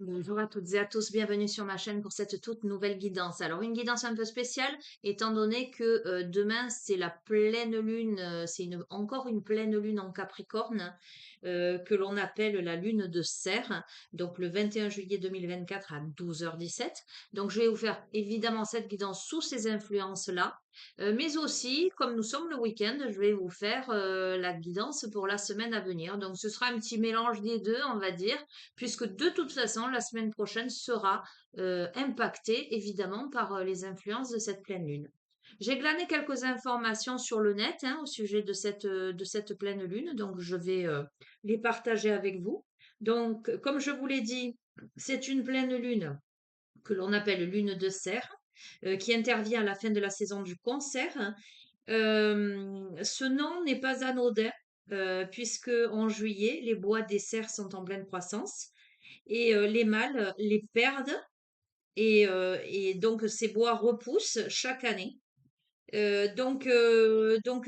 Bonjour à toutes et à tous, bienvenue sur ma chaîne pour cette toute nouvelle guidance. Alors une guidance un peu spéciale, étant donné que demain c'est la pleine lune, encore une pleine lune en Capricorne, que l'on appelle la lune de Cerf, donc le 21 juillet 2024 à 12h17. Donc je vais vous faire évidemment cette guidance sous ces influences-là, mais aussi, comme nous sommes le week-end, je vais vous faire la guidance pour la semaine à venir. Donc ce sera un petit mélange des deux, on va dire, puisque de toute façon, la semaine prochaine sera impactée évidemment par les influences de cette pleine lune. J'ai glané quelques informations sur le net hein, au sujet de cette pleine lune, donc je vais les partager avec vous. Donc, comme je vous l'ai dit, c'est une pleine lune que l'on appelle lune de Cerf, qui intervient à la fin de la saison du Cancer. Ce nom n'est pas anodin, puisque en juillet, les bois des cerfs sont en pleine croissance et les mâles les perdent et donc ces bois repoussent chaque année. Donc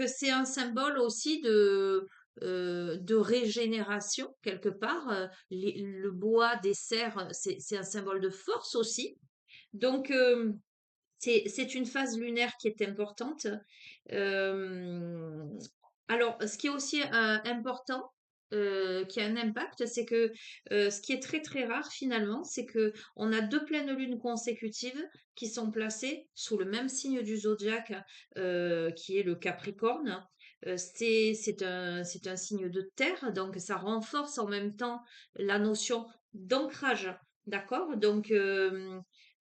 c'est un symbole aussi de régénération quelque part. Le bois des cerfs, c'est un symbole de force aussi. Donc c'est une phase lunaire qui est importante. Euh, alors, ce qui est aussi important, qui a un impact, c'est que ce qui est très très rare finalement, c'est que on a deux pleines lunes consécutives qui sont placées sous le même signe du zodiaque, qui est le Capricorne. C'est un signe de terre, donc ça renforce en même temps la notion d'ancrage. D'accord? Donc,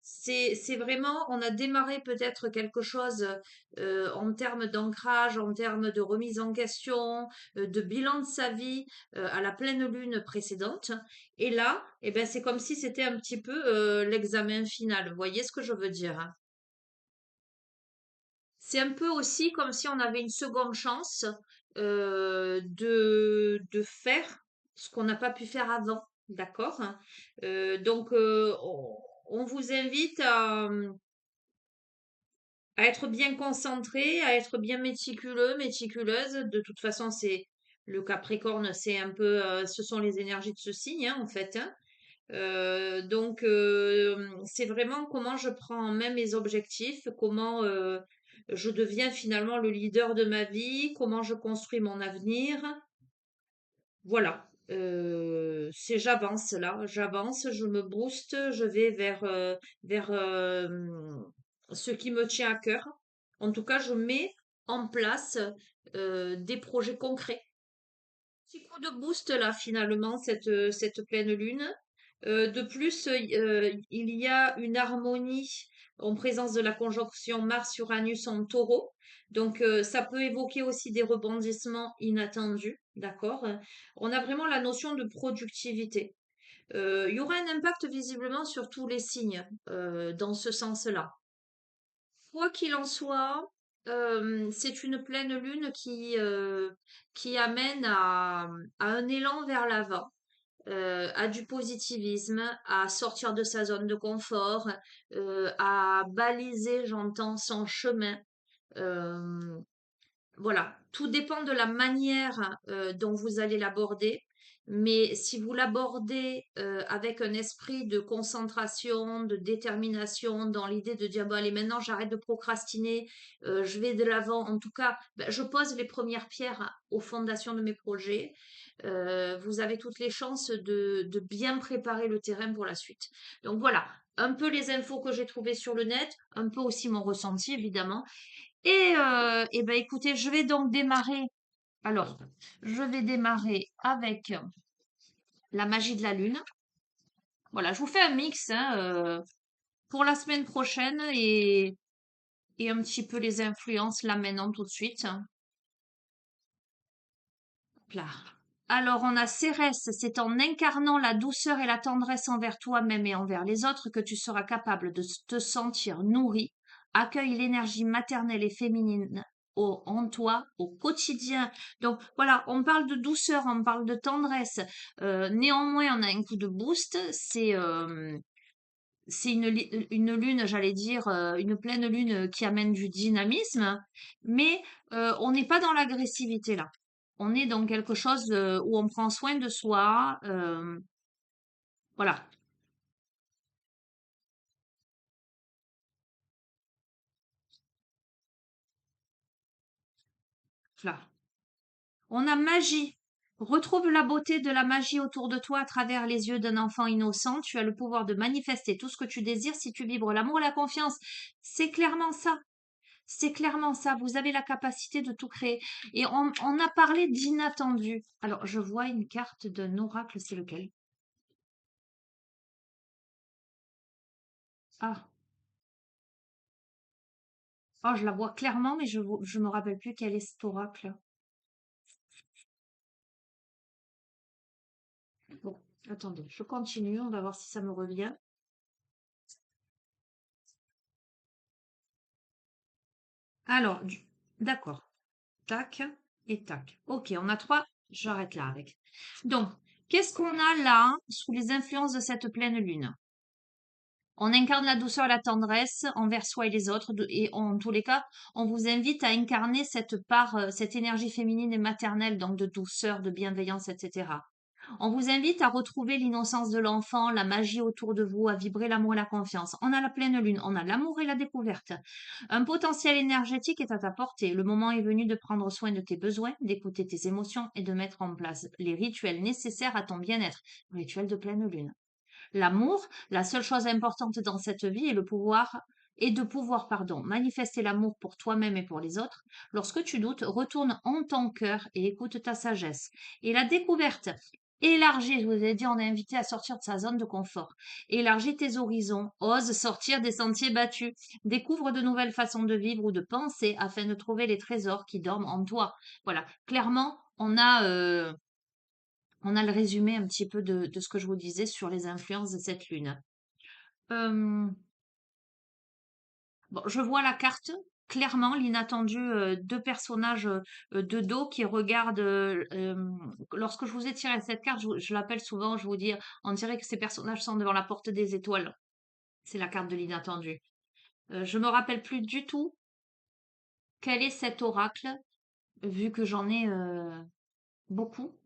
c'est vraiment, on a démarré peut-être quelque chose en termes d'ancrage, en termes de remise en question, de bilan de sa vie à la pleine lune précédente. Et là, eh ben, c'est comme si c'était un petit peu l'examen final. Vous voyez ce que je veux dire, hein? C'est un peu aussi comme si on avait une seconde chance de faire ce qu'on n'a pas pu faire avant. D'accord? Hein. Donc, on vous invite à être bien concentré, à être bien méticuleux, méticuleuse. De toute façon, c'est le Capricorne, c'est un peu, ce sont les énergies de ce signe, hein, en fait. Hein. Donc, c'est vraiment comment je prends en main mes objectifs, comment je deviens finalement le leader de ma vie, comment je construis mon avenir. Voilà. C'est j'avance là, j'avance, je me booste, je vais vers ce qui me tient à cœur. En tout cas, je mets en place des projets concrets. Petit coup de boost là finalement cette pleine lune. De plus, il y a une harmonie en présence de la conjonction Mars-Uranus en taureau. Donc, ça peut évoquer aussi des rebondissements inattendus, d'accord? On a vraiment la notion de productivité. Il y aura un impact visiblement sur tous les signes dans ce sens-là. Quoi qu'il en soit, c'est une pleine lune qui amène à un élan vers l'avant, à du positivisme, à sortir de sa zone de confort, à baliser, j'entends, son chemin. Euh, voilà, tout dépend de la manière dont vous allez l'aborder. Mais si vous l'abordez avec un esprit de concentration, de détermination, dans l'idée de dire, bon, allez, maintenant j'arrête de procrastiner, je vais de l'avant. En tout cas, ben, je pose les premières pierres aux fondations de mes projets. Vous avez toutes les chances de bien préparer le terrain pour la suite. Donc voilà, un peu les infos que j'ai trouvées sur le net, un peu aussi mon ressenti, évidemment. Et ben écoutez, je vais donc démarrer. Alors, je vais démarrer avec la magie de la lune. Voilà, je vous fais un mix hein, pour la semaine prochaine et un petit peu les influences là maintenant tout de suite. Hop là. Alors, on a Cérès, c'est en incarnant la douceur et la tendresse envers toi-même et envers les autres que tu seras capable de te sentir nourri. Accueille l'énergie maternelle et féminine en toi au quotidien. Donc voilà, on parle de douceur, on parle de tendresse. Néanmoins, on a un coup de boost. C'est une lune, j'allais dire, une pleine lune qui amène du dynamisme, mais on n'est pas dans l'agressivité là. On est dans quelque chose où on prend soin de soi. Voilà. Là. On a magie. Retrouve la beauté de la magie autour de toi à travers les yeux d'un enfant innocent. Tu as le pouvoir de manifester tout ce que tu désires si tu vibres l'amour et la confiance. C'est clairement ça. C'est clairement ça. Vous avez la capacité de tout créer. Et on a parlé d'inattendu. Alors, je vois une carte d'un oracle. C'est lequel? Ah, oh, je la vois clairement, mais je me rappelle plus quel est cet oracle. Bon, attendez, je continue. On va voir si ça me revient. Alors, d'accord. Tac et tac. Ok, on a trois. J'arrête là avec. Donc, qu'est-ce qu'on a là sous les influences de cette pleine lune? On incarne la douceur et la tendresse envers soi et les autres. Et en tous les cas, on vous invite à incarner cette part, cette énergie féminine et maternelle, donc de douceur, de bienveillance, etc. On vous invite à retrouver l'innocence de l'enfant, la magie autour de vous, à vibrer l'amour et la confiance. On a la pleine lune, on a l'amour et la découverte. Un potentiel énergétique est à ta portée. Le moment est venu de prendre soin de tes besoins, d'écouter tes émotions et de mettre en place les rituels nécessaires à ton bien-être. Rituel de pleine lune. L'amour, la seule chose importante dans cette vie est le pouvoir et de pouvoir, pardon, manifester l'amour pour toi-même et pour les autres. Lorsque tu doutes, retourne en ton cœur et écoute ta sagesse. Et la découverte, élargis, je vous ai dit, on est invité à sortir de sa zone de confort. Élargis tes horizons, ose sortir des sentiers battus, découvre de nouvelles façons de vivre ou de penser afin de trouver les trésors qui dorment en toi. Voilà, clairement, on a le résumé un petit peu de ce que je vous disais sur les influences de cette lune. Euh, bon, je vois la carte, clairement, l'inattendu, deux personnages de dos qui regardent. Lorsque je vous ai tiré cette carte, je l'appelle souvent, je vous dis, on dirait que ces personnages sont devant la porte des étoiles. C'est la carte de l'inattendu. Je me rappelle plus du tout quel est cet oracle, vu que j'en ai beaucoup.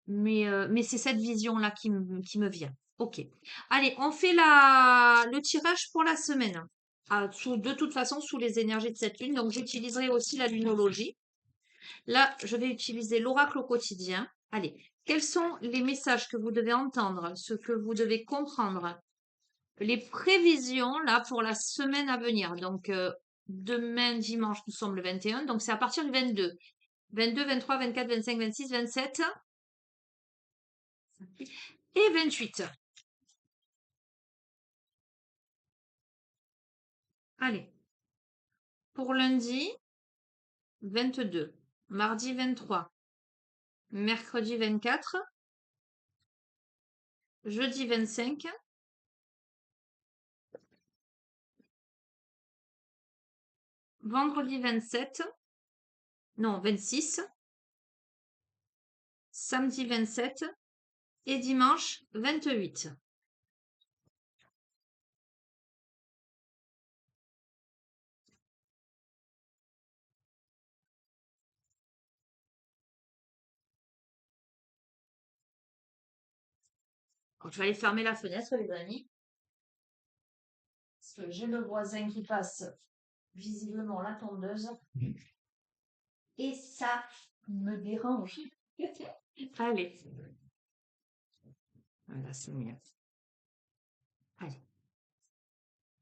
Mais c'est cette vision-là qui me vient. Ok. Allez, on fait le tirage pour la semaine. Ah, de toute façon, sous les énergies de cette lune. Donc, j'utiliserai aussi la lunologie. Là, je vais utiliser l'oracle au quotidien. Allez, quels sont les messages que vous devez entendre, ce que vous devez comprendre, les prévisions là pour la semaine à venir. Donc, demain, dimanche, nous sommes le 21. Donc, c'est à partir du 22. 22, 23, 24, 25, 26, 27 et 28. Allez, pour lundi, 22, mardi 23, mercredi 24, jeudi 25, vendredi 27, non 26, samedi 27 et dimanche 28. Donc, je vais aller fermer la fenêtre, les amis, parce que j'ai le voisin qui passe visiblement la tondeuse et ça me dérange. Allez, voilà, c'est mieux. Allez,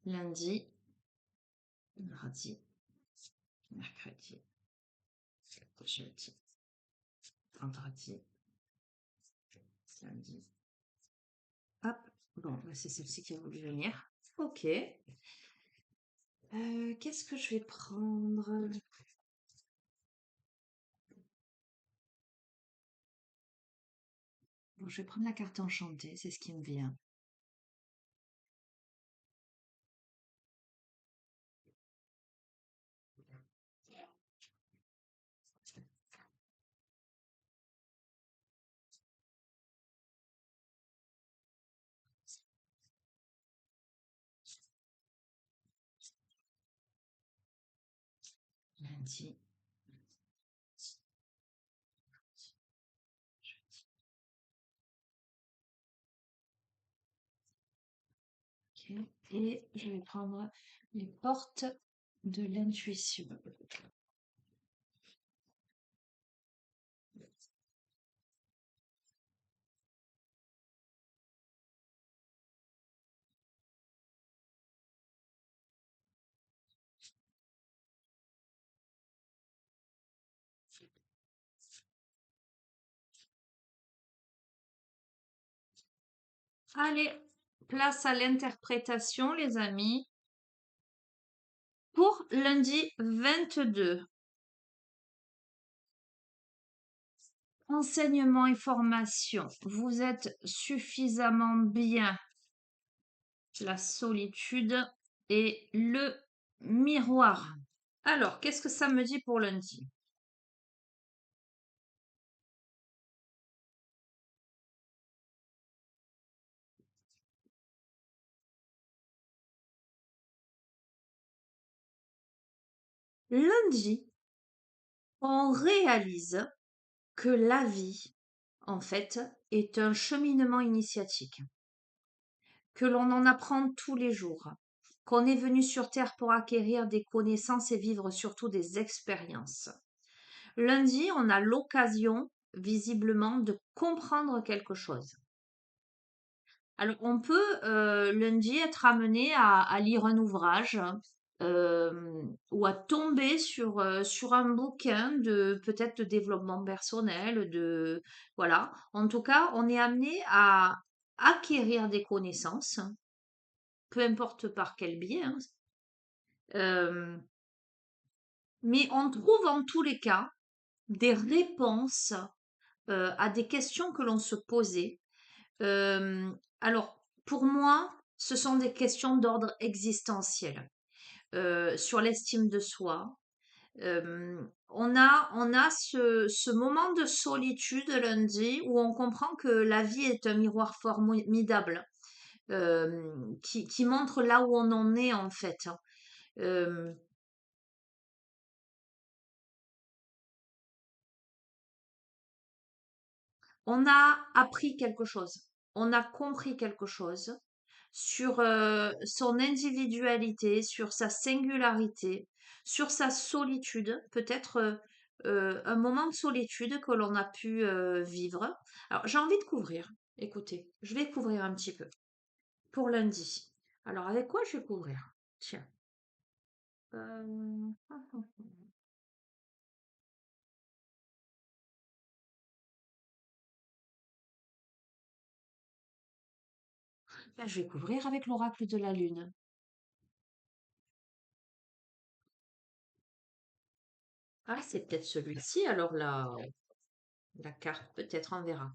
lundi, mardi, mercredi, jeudi, vendredi, samedi. Hop, bon, bah, c'est celle-ci qui a voulu venir. Ok. Qu'est-ce que je vais prendre? Bon, je vais prendre la carte enchantée, c'est ce qui me vient. Lundi, ok. Et je vais prendre les portes de l'intuition. Allez, place à l'interprétation, les amis. Pour lundi 22, enseignement et formation. Vous êtes suffisamment bien. La solitude et le miroir. Alors, qu'est-ce que ça me dit pour lundi? Lundi, on réalise que la vie, en fait, est un cheminement initiatique, que l'on en apprend tous les jours, qu'on est venu sur Terre pour acquérir des connaissances et vivre surtout des expériences. Lundi, on a l'occasion, visiblement, de comprendre quelque chose. Alors, on peut lundi être amené à lire un ouvrage ou à tomber sur un bouquin de peut-être de développement personnel, de voilà. En tout cas, on est amené à acquérir des connaissances, peu importe par quel biais, hein. Euh, mais on trouve en tous les cas des réponses à des questions que l'on se posait. Alors, pour moi, ce sont des questions d'ordre existentiel, sur l'estime de soi. On a ce moment de solitude lundi où on comprend que la vie est un miroir formidable, qui montre là où on en est en fait, hein. Euh, on a appris quelque chose, on a compris quelque chose sur son individualité, sur sa singularité, sur sa solitude, peut-être un moment de solitude que l'on a pu vivre. Alors, j'ai envie de couvrir. Écoutez, je vais couvrir un petit peu pour lundi. Alors, avec quoi je vais couvrir? Tiens. Euh, ben, je vais couvrir avec l'oracle de la lune. Ah, c'est peut-être celui-ci, alors la carte, peut-être, on verra.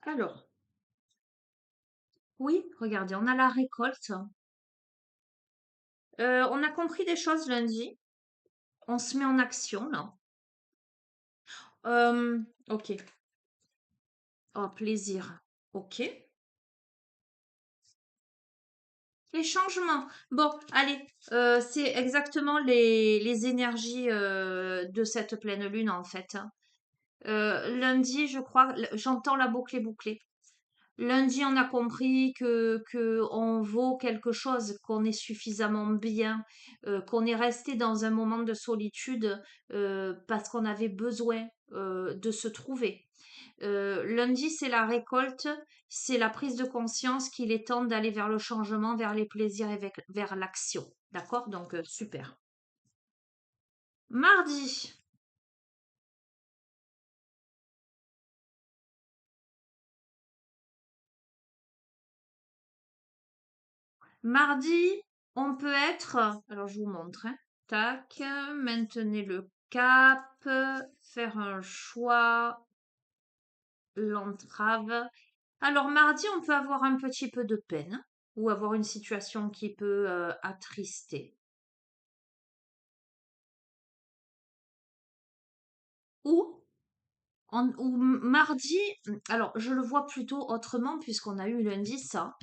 Alors, oui, regardez, on a la récolte. On a compris des choses lundi. On se met en action là. Ok. Oh, plaisir. Ok. Les changements. Bon, allez, c'est exactement les énergies de cette pleine lune en fait, hein. Lundi, je crois, j'entends la boucle est bouclée. Lundi, on a compris que on vaut quelque chose, qu'on est suffisamment bien, qu'on est resté dans un moment de solitude parce qu'on avait besoin de se trouver. Lundi, c'est la récolte, c'est la prise de conscience qu'il est temps d'aller vers le changement, vers les plaisirs et vers l'action. D'accord? Donc, super. Mardi. Mardi, on peut être, alors je vous montre, hein. Tac, maintenez le cap, faire un choix, l'entrave. Alors mardi, on peut avoir un petit peu de peine ou avoir une situation qui peut attrister. Ou, ou mardi, alors je le vois plutôt autrement puisqu'on a eu lundi ça.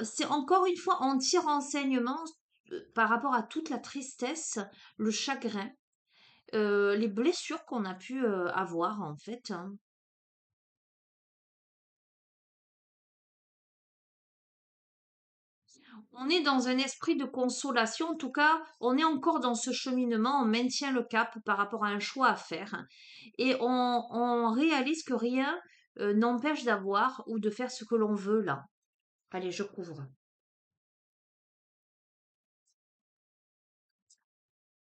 C'est encore une fois, on tire enseignement par rapport à toute la tristesse, le chagrin, les blessures qu'on a pu avoir en fait, hein. On est dans un esprit de consolation, en tout cas, on est encore dans ce cheminement, on maintient le cap par rapport à un choix à faire et on réalise que rien n'empêche d'avoir ou de faire ce que l'on veut là. Allez, je couvre.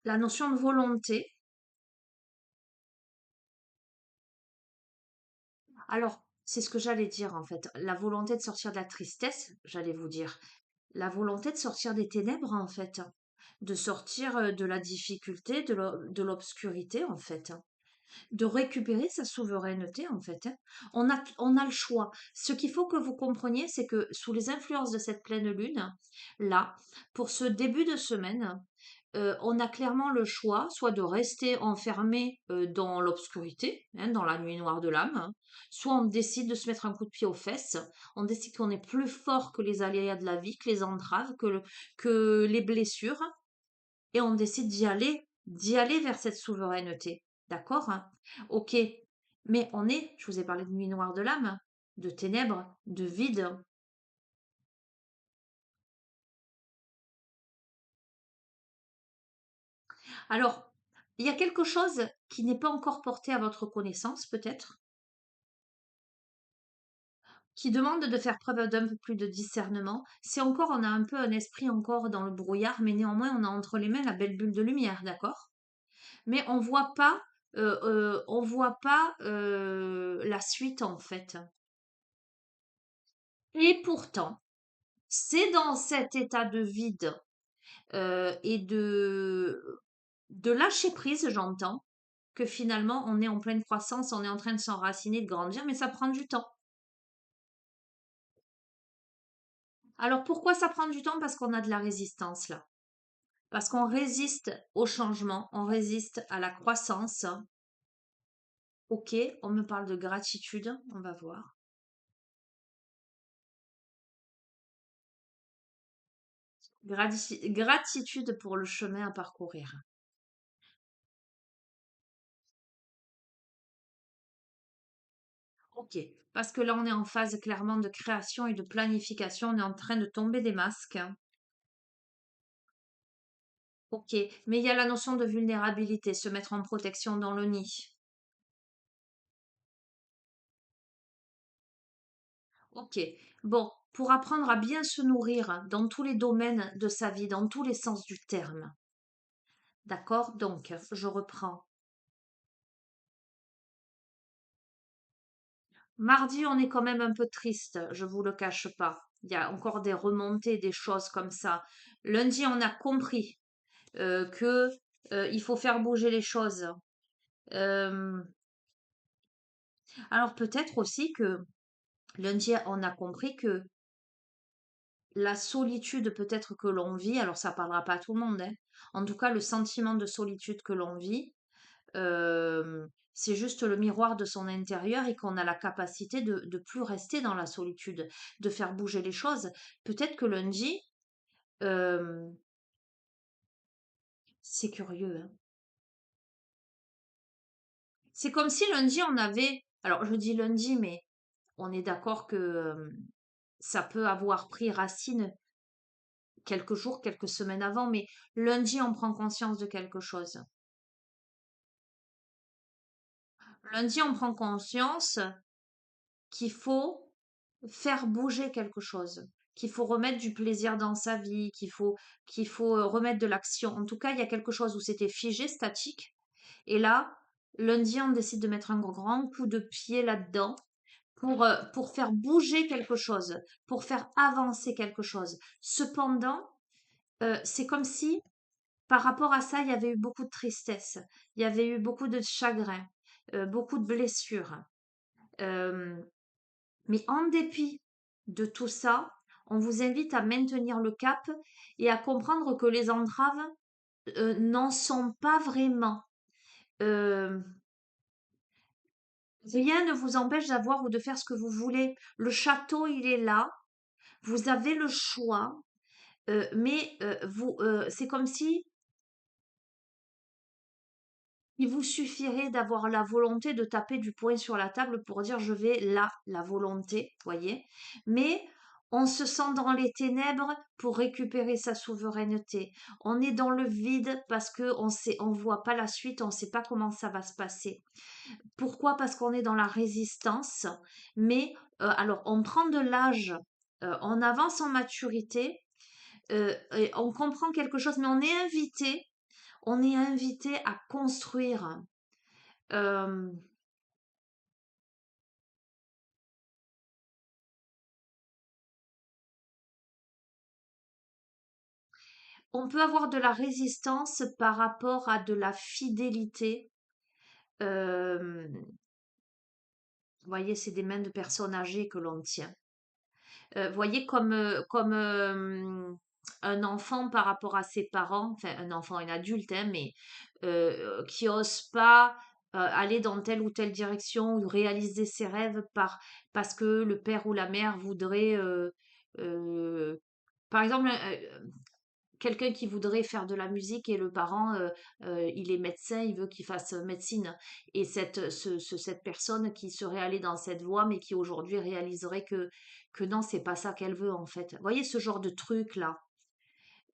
la notion de volonté. Alors, c'est ce que j'allais dire en fait. La volonté de sortir de la tristesse, j'allais vous dire. La volonté de sortir des ténèbres en fait. De sortir de la difficulté, de l'obscurité en fait. De récupérer sa souveraineté en fait, hein. On a le choix. Ce qu'il faut que vous compreniez, c'est que sous les influences de cette pleine lune, là, pour ce début de semaine, on a clairement le choix, soit de rester enfermé dans l'obscurité, hein, dans la nuit noire de l'âme, hein, soit on décide de se mettre un coup de pied aux fesses, on décide qu'on est plus fort que les aléas de la vie, que les entraves, que les blessures, et on décide d'y aller vers cette souveraineté. D'accord, hein? Ok, mais je vous ai parlé de nuit noire de l'âme, de ténèbres, de vide. Alors, il y a quelque chose qui n'est pas encore porté à votre connaissance, peut-être, qui demande de faire preuve d'un peu plus de discernement. C'est encore, on a un peu un esprit encore dans le brouillard, mais néanmoins, on a entre les mains la belle bulle de lumière, d'accord? Mais on voit pas la suite en fait. Et pourtant, c'est dans cet état de vide et de lâcher prise, j'entends, que finalement on est en pleine croissance, on est en train de s'enraciner, de grandir, mais ça prend du temps. Alors pourquoi ça prend du temps? Parce qu'on a de la résistance là. Parce qu'on résiste au changement, on résiste à la croissance. Ok, on me parle de gratitude, on va voir. Gratitude pour le chemin à parcourir. Ok, parce que là on est en phase clairement de création et de planification, on est en train de tomber des masques. Ok, mais il y a la notion de vulnérabilité, se mettre en protection dans le nid. Ok, bon, pour apprendre à bien se nourrir dans tous les domaines de sa vie, dans tous les sens du terme. D'accord? Donc, je reprends. Mardi, on est quand même un peu triste, je vous le cache pas. Il y a encore des remontées, des choses comme ça. Lundi, on a compris que il faut faire bouger les choses. Euh, alors peut-être aussi que lundi, on a compris que la solitude peut-être que l'on vit, alors ça parlera pas à tout le monde, hein. En tout cas, le sentiment de solitude que l'on vit, c'est juste le miroir de son intérieur et qu'on a la capacité de plus rester dans la solitude, de faire bouger les choses. Peut-être que lundi, euh, c'est curieux, hein. C'est comme si lundi on avait, alors je dis lundi, mais on est d'accord que ça peut avoir pris racine quelques jours, quelques semaines avant, mais lundi on prend conscience de quelque chose. Lundi on prend conscience qu'il faut faire bouger quelque chose, qu'il faut remettre du plaisir dans sa vie, qu'il faut remettre de l'action. En tout cas, il y a quelque chose où c'était figé, statique. Et là, lundi, on décide de mettre un grand coup de pied là-dedans pour faire bouger quelque chose, pour faire avancer quelque chose. Cependant, c'est comme si, par rapport à ça, il y avait eu beaucoup de tristesse, il y avait eu beaucoup de chagrin, beaucoup de blessures. Euh, Mais en dépit de tout ça, on vous invite à maintenir le cap et à comprendre que les entraves n'en sont pas vraiment. Euh, Rien ne vous empêche d'avoir ou de faire ce que vous voulez. Le château, il est là. Vous avez le choix. Mais c'est comme si il vous suffirait d'avoir la volonté de taper du poing sur la table pour dire je vais là, la volonté, voyez. Mais on se sent dans les ténèbres pour récupérer sa souveraineté. On est dans le vide parce que on voit pas la suite, on sait pas comment ça va se passer. Pourquoi? Parce qu'on est dans la résistance. Mais alors, on prend de l'âge, on avance en maturité, et on comprend quelque chose, mais on est invité On est invité à construire. Euh, on peut avoir de la résistance par rapport à de la fidélité. Euh, vous voyez, c'est des mains de personnes âgées que l'on tient. Voyez comme un enfant par rapport à ses parents, enfin un enfant, un adulte, hein, mais qui ose pas aller dans telle ou telle direction ou réaliser ses rêves parce que le père ou la mère voudrait, euh, par exemple, quelqu'un qui voudrait faire de la musique et le parent, il est médecin, il veut qu'il fasse médecine. Et cette personne qui serait allée dans cette voie, mais qui aujourd'hui réaliserait que non, c'est pas ça qu'elle veut en fait. Vous voyez ce genre de truc là.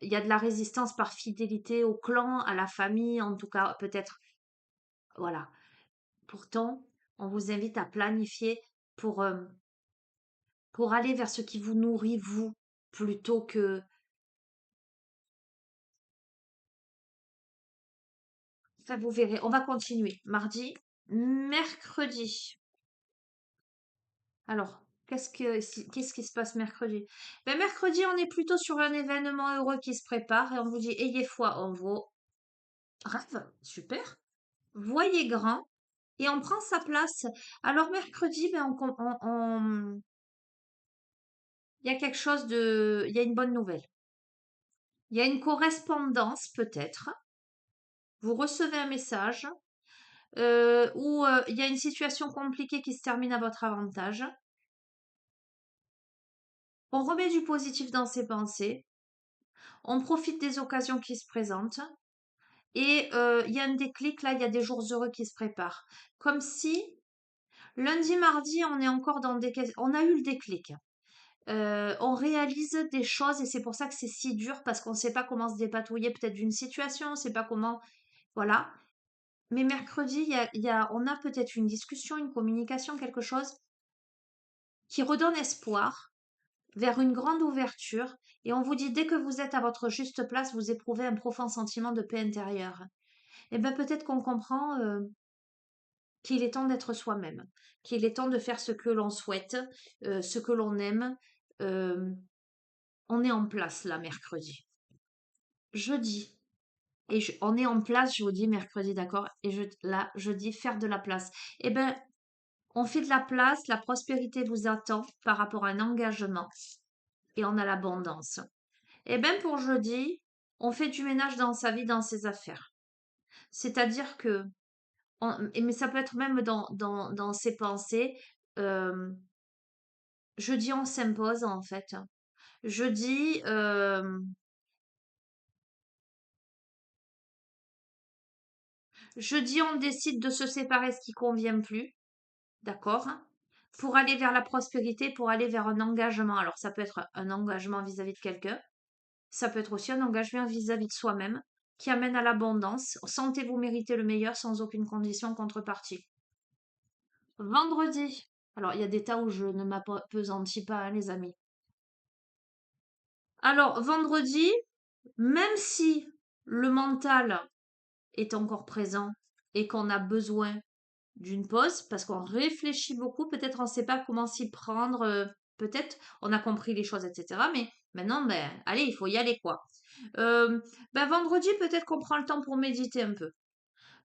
Il y a de la résistance par fidélité au clan, à la famille, en tout cas, peut-être. Voilà. Pourtant, on vous invite à planifier pour, euh, pour aller vers ce qui vous nourrit, vous, plutôt que. Ça, vous verrez. On va continuer. Mardi, mercredi. Alors, qu'est-ce qui se passe mercredi? Ben, mercredi, on est plutôt sur un événement heureux qui se prépare et on vous dit ayez foi en vos rêves. Super. Voyez grand et on prend sa place. Alors, mercredi, ben, il y a quelque chose de. Il y a une bonne nouvelle. Il y a une correspondance, peut-être. Vous recevez un message où il y a une situation compliquée qui se termine à votre avantage. On remet du positif dans ses pensées. On profite des occasions qui se présentent. Et il y a un déclic, là, il y a des jours heureux qui se préparent. Comme si lundi, mardi, on est encore dans des... On a eu le déclic. On réalise des choses et c'est pour ça que c'est si dur parce qu'on ne sait pas comment se dépatouiller peut-être d'une situation, on ne sait pas comment... Voilà. Mais mercredi, on a peut-être une discussion, une communication, quelque chose qui redonne espoir vers une grande ouverture et on vous dit dès que vous êtes à votre juste place, vous éprouvez un profond sentiment de paix intérieure. Et bien peut-être qu'on comprend qu'il est temps d'être soi-même, qu'il est temps de faire ce que l'on souhaite, ce que l'on aime. Euh, on est en place là mercredi. Jeudi. On est en place, je vous dis mercredi, d'accord? Et là, jeudi, faire de la place. Eh bien, on fait de la place, la prospérité vous attend par rapport à un engagement et on a l'abondance. Eh bien, pour jeudi, on fait du ménage dans sa vie, dans ses affaires. C'est-à-dire que, mais ça peut être même dans ses pensées, euh, jeudi, on s'impose en fait. Jeudi, jeudi, on décide de se séparer ce qui convient plus, d'accord? Pour aller vers la prospérité, pour aller vers un engagement. Alors, ça peut être un engagement vis-à-vis de quelqu'un, ça peut être aussi un engagement vis-à-vis de soi-même qui amène à l'abondance. Sentez-vous mériter le meilleur sans aucune condition contrepartie. Vendredi. Alors, il y a des tas où je ne m'appesantis pas, hein, les amis. Alors, vendredi, même si le mental est encore présent et qu'on a besoin d'une pause parce qu'on réfléchit beaucoup, peut-être on ne sait pas comment s'y prendre, peut-être on a compris les choses, etc. Mais maintenant, ben, allez, il faut y aller, quoi. Ben, vendredi, peut-être qu'on prend le temps pour méditer un peu,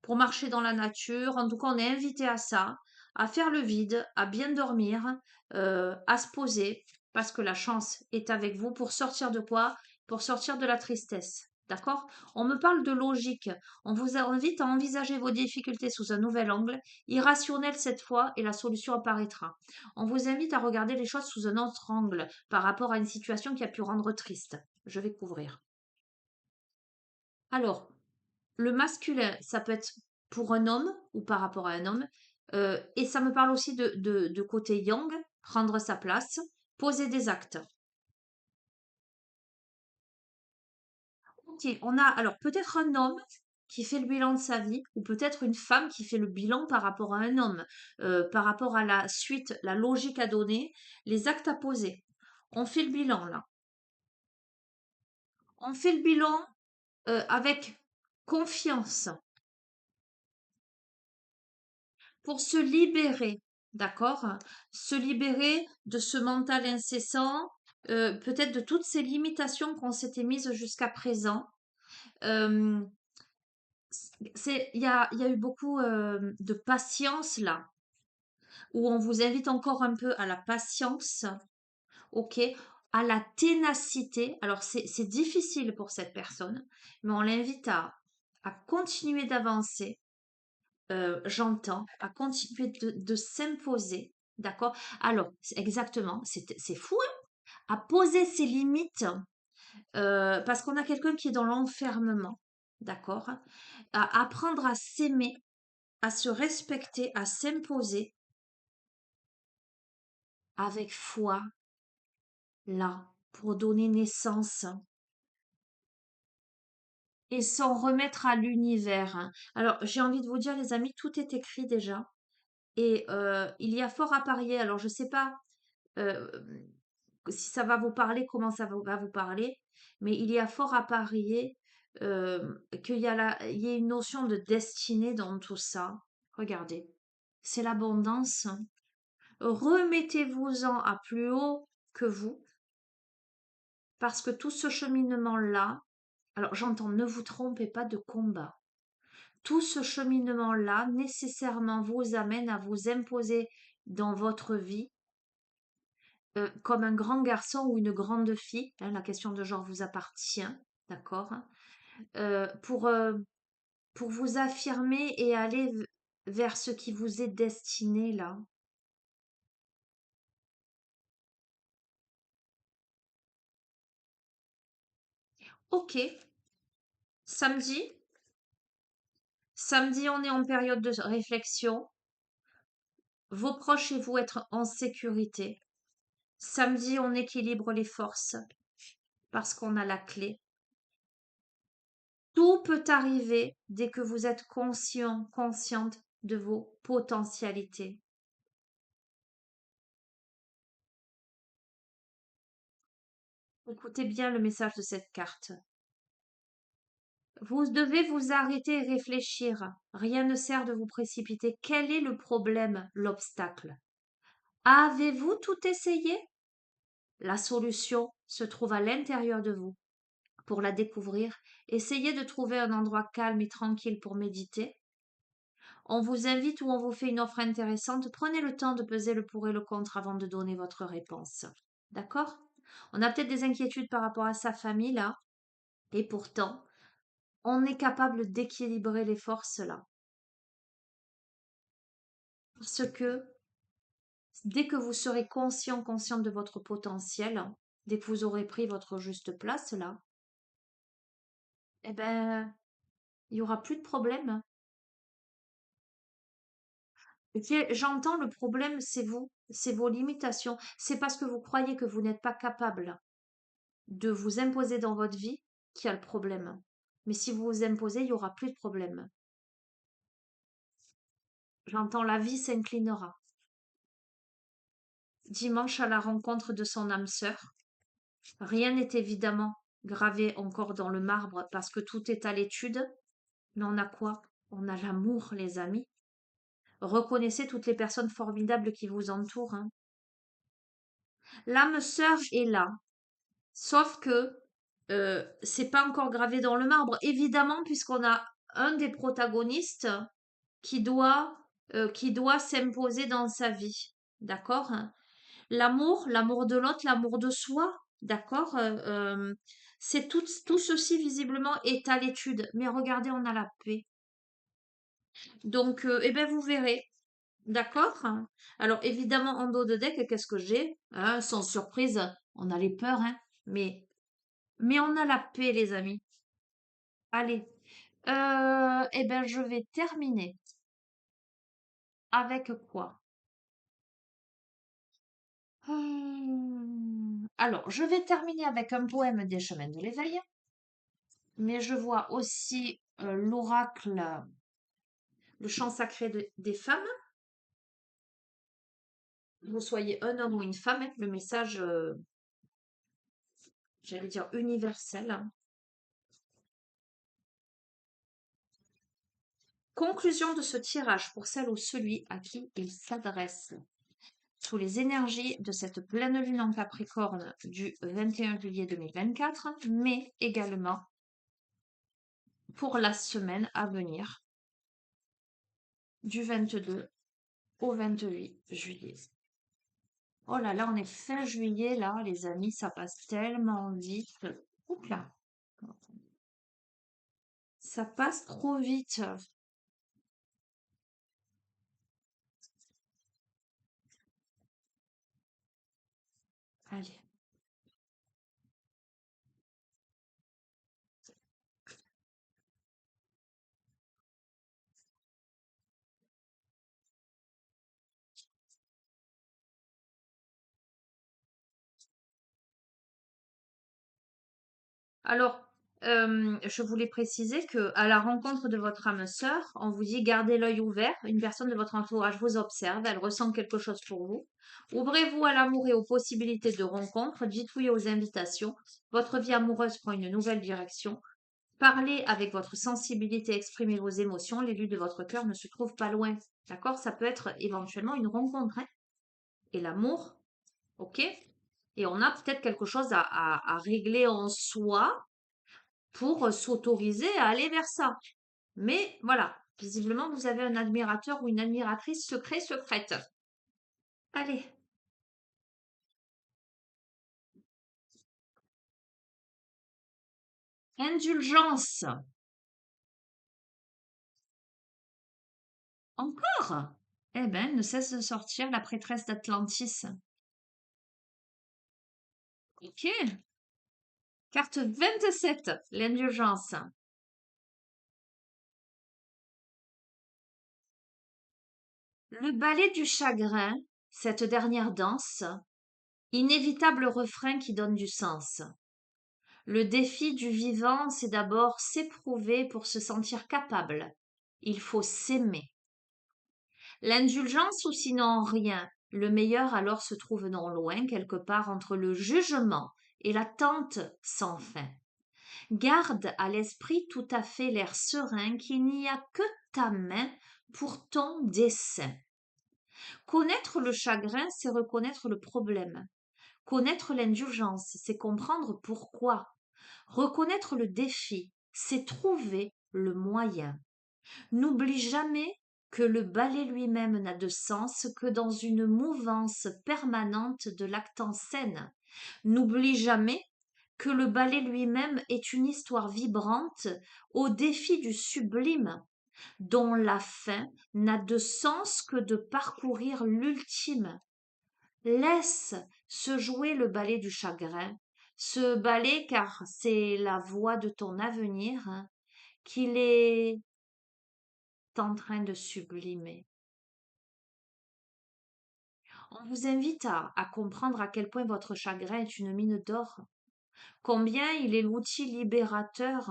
pour marcher dans la nature. En tout cas, on est invité à ça, à faire le vide, à bien dormir, à se poser, parce que la chance est avec vous pour sortir de quoi? Pour sortir de la tristesse. D'accord? On me parle de logique. On vous invite à envisager vos difficultés sous un nouvel angle, irrationnel cette fois, et la solution apparaîtra. On vous invite à regarder les choses sous un autre angle par rapport à une situation qui a pu rendre triste. Je vais couvrir. Alors, le masculin, ça peut être pour un homme ou par rapport à un homme. Et ça me parle aussi de côté yang, prendre sa place, poser des actes. Ok, on a alors peut-être un homme qui fait le bilan de sa vie, ou peut-être une femme qui fait le bilan par rapport à un homme, par rapport à la suite, la logique à donner, les actes à poser. On fait le bilan là. On fait le bilan avec confiance pour se libérer, d'accord? Se libérer de ce mental incessant, peut-être de toutes ces limitations qu'on s'était mises jusqu'à présent. Euh, il y a eu beaucoup de patience là, où on vous invite encore un peu à la patience, ok? À la ténacité. Alors c'est difficile pour cette personne, mais on l'invite à continuer d'avancer. J'entends, à continuer de s'imposer, d'accord? Alors, exactement, c'est fou, hein, à poser ses limites, parce qu'on a quelqu'un qui est dans l'enfermement, d'accord? À apprendre à s'aimer, à se respecter, à s'imposer avec foi, là, pour donner naissance et s'en remettre à l'univers, hein. Alors, j'ai envie de vous dire, les amis, tout est écrit déjà. Et il y a fort à parier. Alors, je sais pas euh, si ça va vous parler, comment ça va vous parler, mais il y a fort à parier il y ait une notion de destinée dans tout ça. Regardez, c'est l'abondance. Remettez-vous-en à plus haut que vous, parce que tout ce cheminement-là, alors j'entends, ne vous trompez pas de combat. Tout ce cheminement-là nécessairement vous amène à vous imposer dans votre vie comme un grand garçon ou une grande fille, hein, la question de genre vous appartient, d'accord, hein, euh, pour, euh, pour vous affirmer et aller vers ce qui vous est destiné là. Ok, samedi, samedi on est en période de réflexion, vos proches et vous être en sécurité. Samedi on équilibre les forces parce qu'on a la clé. Tout peut arriver dès que vous êtes conscient, consciente de vos potentialités. Écoutez bien le message de cette carte. Vous devez vous arrêter et réfléchir. Rien ne sert de vous précipiter. Quel est le problème, l'obstacle? Avez-vous tout essayé? La solution se trouve à l'intérieur de vous. Pour la découvrir, essayez de trouver un endroit calme et tranquille pour méditer. On vous invite ou on vous fait une offre intéressante. Prenez le temps de peser le pour et le contre avant de donner votre réponse. D'accord? On a peut-être des inquiétudes par rapport à sa famille là, et pourtant, on est capable d'équilibrer les forces là. Parce que dès que vous serez conscient, consciente de votre potentiel, dès que vous aurez pris votre juste place là, eh ben, il y aura plus de problème. J'entends le problème, c'est vous, c'est vos limitations. C'est parce que vous croyez que vous n'êtes pas capable de vous imposer dans votre vie qu'il y a le problème. Mais si vous vous imposez, il y aura plus de problème. J'entends la vie s'inclinera. Dimanche à la rencontre de son âme sœur. Rien n'est évidemment gravé encore dans le marbre parce que tout est à l'étude. Mais on a quoi? On a l'amour, les amis. Reconnaissez toutes les personnes formidables qui vous entourent, hein. L'âme sœur est là, sauf que c'est pas encore gravé dans le marbre, évidemment, puisqu'on a un des protagonistes qui doit s'imposer dans sa vie. D'accord? L'amour, l'amour de l'autre, l'amour de soi. D'accord? C'est tout ceci visiblement est à l'étude. Mais regardez, on a la paix. Donc, eh ben, vous verrez. D'accord? Alors, évidemment, en dos de deck, qu'est-ce que j'ai? Hein, sans surprise, on a les peurs, hein. Mais on a la paix, les amis. Allez. Eh ben, je vais terminer avec quoi? Alors, je vais terminer avec un poème des chemins de l'éveil, mais je vois aussi l'oracle, le chant sacré des femmes. Vous soyez un homme ou une femme, hein, le message, j'allais dire universel, hein. Conclusion de ce tirage pour celle ou celui à qui il s'adresse. Sous les énergies de cette pleine lune en Capricorne du 21 juillet 2024, mais également pour la semaine à venir du 22 au 28 juillet. Oh là là, on est fin juillet là, les amis, ça passe tellement vite. Oups là, ça passe trop vite. Allez. Alors, je voulais préciser que à la rencontre de votre âme sœur, on vous dit gardez l'œil ouvert. Une personne de votre entourage vous observe, elle ressent quelque chose pour vous. Ouvrez-vous à l'amour et aux possibilités de rencontre. Dites oui aux invitations. Votre vie amoureuse prend une nouvelle direction. Parlez avec votre sensibilité, exprimez vos émotions. L'élu de votre cœur ne se trouve pas loin. D'accord? Ça peut être éventuellement une rencontre, hein. Et l'amour, ok? Et on a peut-être quelque chose à régler en soi pour s'autoriser à aller vers ça. Mais voilà, visiblement, vous avez un admirateur ou une admiratrice secrète. Allez, indulgence. Encore? Eh ben, elle ne cesse de sortir la prêtresse d'Atlantis. Ok. Carte 27, l'indulgence. Le ballet du chagrin, cette dernière danse, inévitable refrain qui donne du sens. Le défi du vivant, c'est d'abord s'éprouver pour se sentir capable. Il faut s'aimer. L'indulgence ou sinon rien. Le meilleur alors se trouve non loin, quelque part entre le jugement et l'attente sans fin. Garde à l'esprit tout à fait l'air serein qu'il n'y a que ta main pour ton dessein. Connaître le chagrin, c'est reconnaître le problème. Connaître l'indulgence, c'est comprendre pourquoi. Reconnaître le défi, c'est trouver le moyen. N'oublie jamais que le ballet lui-même n'a de sens que dans une mouvance permanente de l'acte en scène. N'oublie jamais que le ballet lui-même est une histoire vibrante au défi du sublime, dont la fin n'a de sens que de parcourir l'ultime. Laisse se jouer le ballet du chagrin, ce ballet car c'est la voix de ton avenir qu'il est en train de sublimer. On vous invite à comprendre à quel point votre chagrin est une mine d'or, combien il est l'outil libérateur.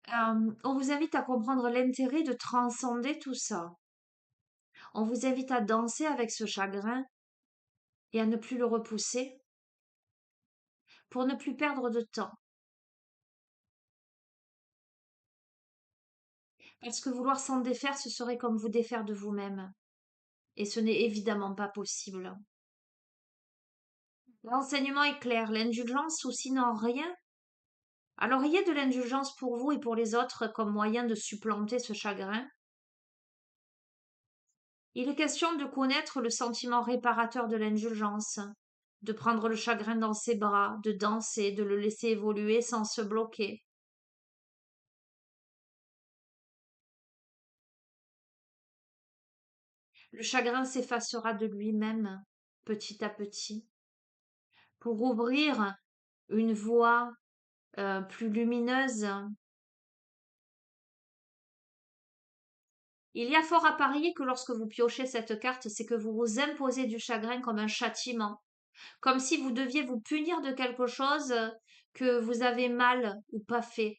On vous invite à comprendre l'intérêt de transcender tout ça. On vous invite à danser avec ce chagrin et à ne plus le repousser pour ne plus perdre de temps. Parce que vouloir s'en défaire, ce serait comme vous défaire de vous-même. Et ce n'est évidemment pas possible. L'enseignement est clair, l'indulgence ou sinon rien. Alors ayez de l'indulgence pour vous et pour les autres comme moyen de supplanter ce chagrin. Il est question de connaître le sentiment réparateur de l'indulgence, de prendre le chagrin dans ses bras, de danser, de le laisser évoluer sans se bloquer. Le chagrin s'effacera de lui-même, petit à petit, pour ouvrir une voie plus lumineuse. Il y a fort à parier que lorsque vous piochez cette carte, c'est que vous vous imposez du chagrin comme un châtiment, comme si vous deviez vous punir de quelque chose que vous avez mal ou pas fait.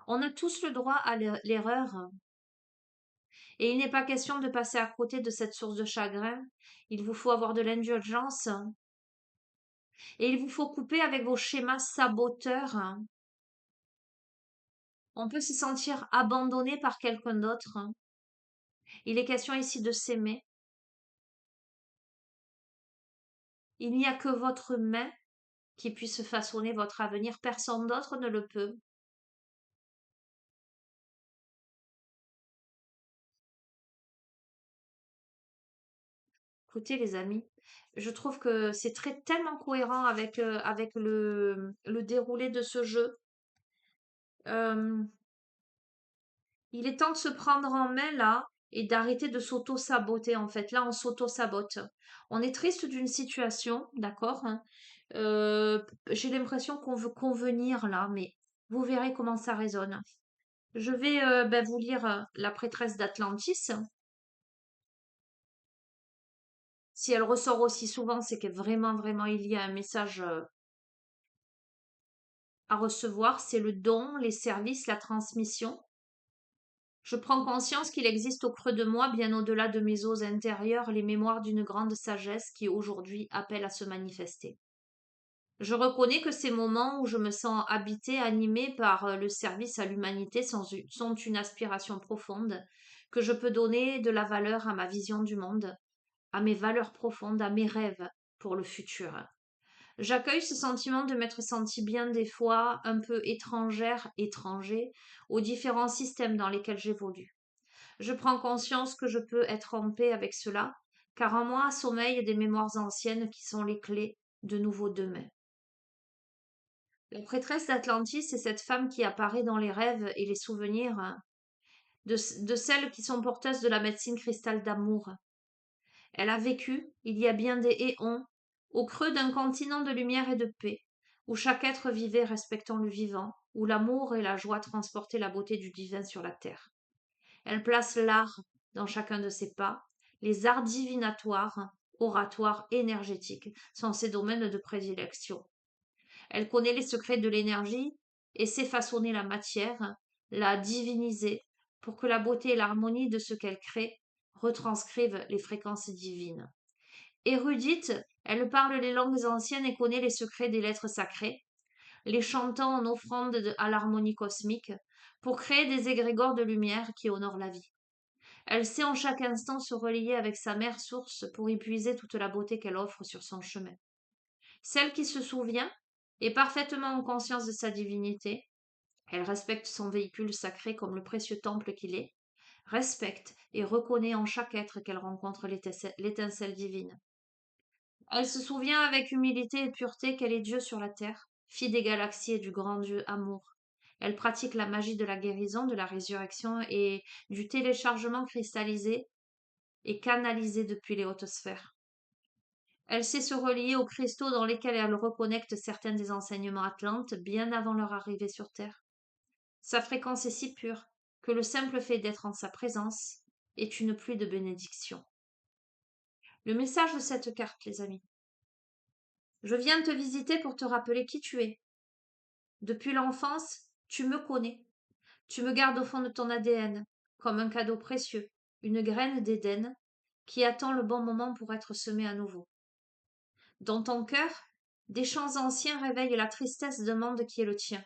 On a tous le droit à l'erreur, et il n'est pas question de passer à côté de cette source de chagrin. Il vous faut avoir de l'indulgence Et il vous faut couper avec vos schémas saboteurs, hein. On peut se sentir abandonné par quelqu'un d'autre, hein. Il est question ici de s'aimer. Il n'y a que votre main qui puisse façonner votre avenir. Personne d'autre ne le peut. Écoutez, les amis, je trouve que c'est tellement cohérent avec le déroulé de ce jeu. Euh, il est temps de se prendre en main là et d'arrêter de s'auto-saboter en fait. Là, on s'auto-sabote. On est triste d'une situation, d'accord, hein. Euh, j'ai l'impression qu'on veut convenir là, mais vous verrez comment ça résonne. Je vais ben, vous lire La prêtresse d'Atlantis. Si elle ressort aussi souvent, c'est que vraiment, vraiment, il y a un message à recevoir. C'est le don, les services, la transmission. Je prends conscience qu'il existe au creux de moi, bien au-delà de mes os intérieurs, les mémoires d'une grande sagesse qui aujourd'hui appelle à se manifester. Je reconnais que ces moments où je me sens habitée, animée par le service à l'humanité sont une aspiration profonde, que je peux donner de la valeur à ma vision du monde, à mes valeurs profondes, à mes rêves pour le futur. J'accueille ce sentiment de m'être sentie bien des fois un peu étrangère, étranger, aux différents systèmes dans lesquels j'évolue. Je prends conscience que je peux être en paix avec cela, car en moi sommeillent des mémoires anciennes qui sont les clés de nouveaux demain. La prêtresse d'Atlantis est cette femme qui apparaît dans les rêves et les souvenirs, hein, de celles qui sont porteuses de la médecine cristal d'amour. Elle a vécu, il y a bien des éons, au creux d'un continent de lumière et de paix, où chaque être vivait respectant le vivant, où l'amour et la joie transportaient la beauté du divin sur la terre. Elle place l'art dans chacun de ses pas. Les arts divinatoires, oratoires, énergétiques sont ses domaines de prédilection. Elle connaît les secrets de l'énergie et sait façonner la matière, la diviniser, pour que la beauté et l'harmonie de ce qu'elle crée retranscrivent les fréquences divines. Érudite, elle parle les langues anciennes et connaît les secrets des lettres sacrées, les chantant en offrande à l'harmonie cosmique, pour créer des égrégores de lumière qui honorent la vie. Elle sait en chaque instant se relier avec sa mère source pour y puiser toute la beauté qu'elle offre sur son chemin. Celle qui se souvient est parfaitement en conscience de sa divinité. Elle respecte son véhicule sacré comme le précieux temple qu'il est, respecte et reconnaît en chaque être qu'elle rencontre l'étincelle divine. Elle se souvient avec humilité et pureté qu'elle est Dieu sur la terre, fille des galaxies et du grand Dieu amour. Elle pratique la magie de la guérison, de la résurrection et du téléchargement cristallisé et canalisé depuis les hautes sphères. Elle sait se relier aux cristaux dans lesquels elle reconnecte certains des enseignements atlantes bien avant leur arrivée sur Terre. Sa fréquence est si pure que le simple fait d'être en sa présence est une pluie de bénédictions. Le message de cette carte, les amis. Je viens te visiter pour te rappeler qui tu es. Depuis l'enfance, tu me connais. Tu me gardes au fond de ton ADN, comme un cadeau précieux, une graine d'Éden qui attend le bon moment pour être semée à nouveau. Dans ton cœur, des chants anciens réveillent la tristesse d'un monde qui est le tien.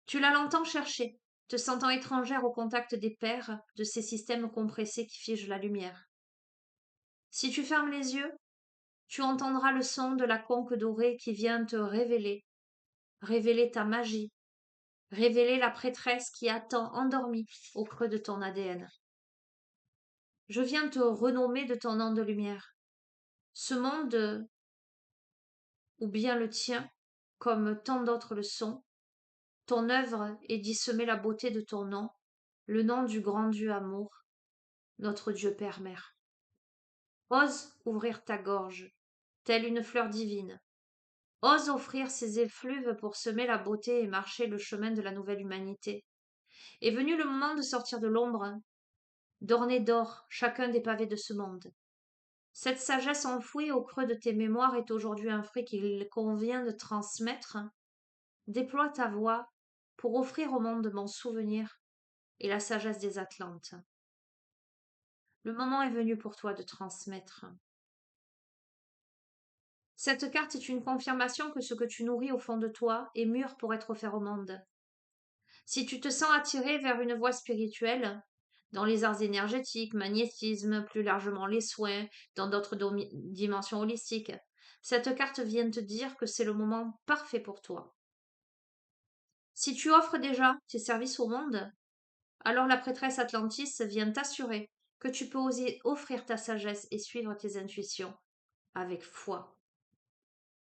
Tu l'as longtemps cherché, te sentant étrangère au contact des pères, de ces systèmes compressés qui figent la lumière. Si tu fermes les yeux, tu entendras le son de la conque dorée qui vient te révéler, révéler ta magie, révéler la prêtresse qui attend endormie au creux de ton ADN. Je viens te renommer de ton nom de lumière. Ce monde, ou bien le tien, comme tant d'autres le sont, ton œuvre est d'y semer la beauté de ton nom, le nom du grand Dieu amour, notre Dieu Père-Mère. Ose ouvrir ta gorge, telle une fleur divine. Ose offrir ces effluves pour semer la beauté et marcher le chemin de la nouvelle humanité. Est venu le moment de sortir de l'ombre, d'orner d'or chacun des pavés de ce monde. Cette sagesse enfouie au creux de tes mémoires est aujourd'hui un fruit qu'il convient de transmettre. Déploie ta voix pour offrir au monde mon souvenir et la sagesse des Atlantes. Le moment est venu pour toi de transmettre. Cette carte est une confirmation que ce que tu nourris au fond de toi est mûr pour être offert au monde. Si tu te sens attiré vers une voie spirituelle, dans les arts énergétiques, magnétisme, plus largement les soins, dans d'autres dimensions holistiques, cette carte vient te dire que c'est le moment parfait pour toi. Si tu offres déjà tes services au monde, alors la prêtresse Atlantis vient t'assurer que tu peux oser offrir ta sagesse et suivre tes intuitions avec foi.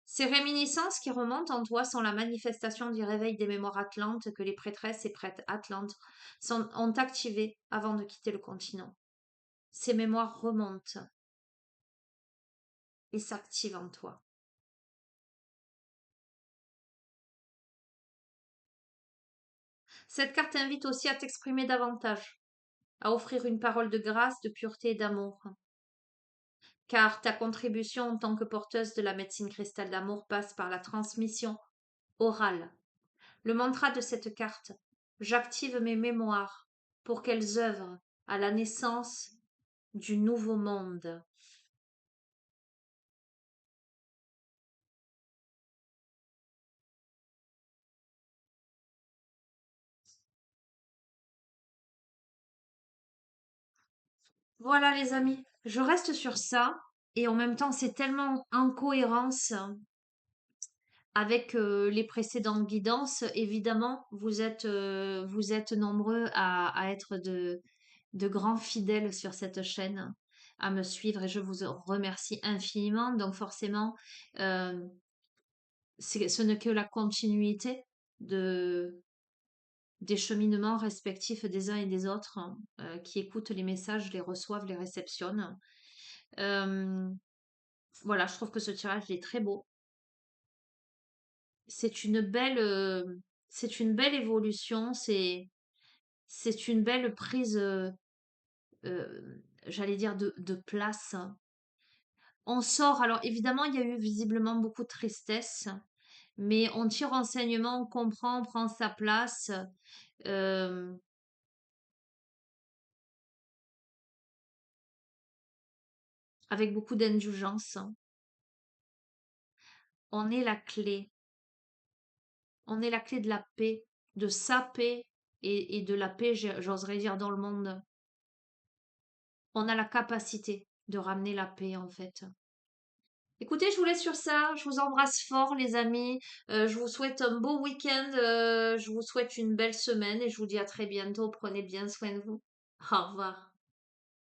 Ces réminiscences qui remontent en toi sont la manifestation du réveil des mémoires atlantes que les prêtresses et prêtres atlantes ont activées avant de quitter le continent. Ces mémoires remontent et s'activent en toi. Cette carte invite aussi à t'exprimer davantage, à offrir une parole de grâce, de pureté et d'amour. Car ta contribution en tant que porteuse de la médecine cristal d'amour passe par la transmission orale. Le mantra de cette carte: j'active mes mémoires pour qu'elles œuvrent à la naissance du nouveau monde. Voilà les amis, je reste sur ça et en même temps c'est tellement en cohérence avec les précédentes guidances. Évidemment, vous êtes nombreux à être de grands fidèles sur cette chaîne, à me suivre et je vous en remercie infiniment. Donc forcément, euh, ce n'est que la continuité de, des cheminements respectifs des uns et des autres qui écoutent les messages, les reçoivent, les réceptionnent. Euh, voilà, je trouve que ce tirage est très beau. C'est une belle, c'est une belle évolution, c'est une belle prise, j'allais dire de place. On sort, alors évidemment, il y a eu visiblement beaucoup de tristesse, mais on tire enseignement, on comprend, on prend sa place. euh, avec beaucoup d'indulgence. On est la clé. On est la clé de la paix, de sa paix et de la paix, j'oserais dire, dans le monde. On a la capacité de ramener la paix, en fait. Écoutez, je vous laisse sur ça. Je vous embrasse fort, les amis. Je vous souhaite un beau week-end. Je vous souhaite une belle semaine et je vous dis à très bientôt. Prenez bien soin de vous. Au revoir.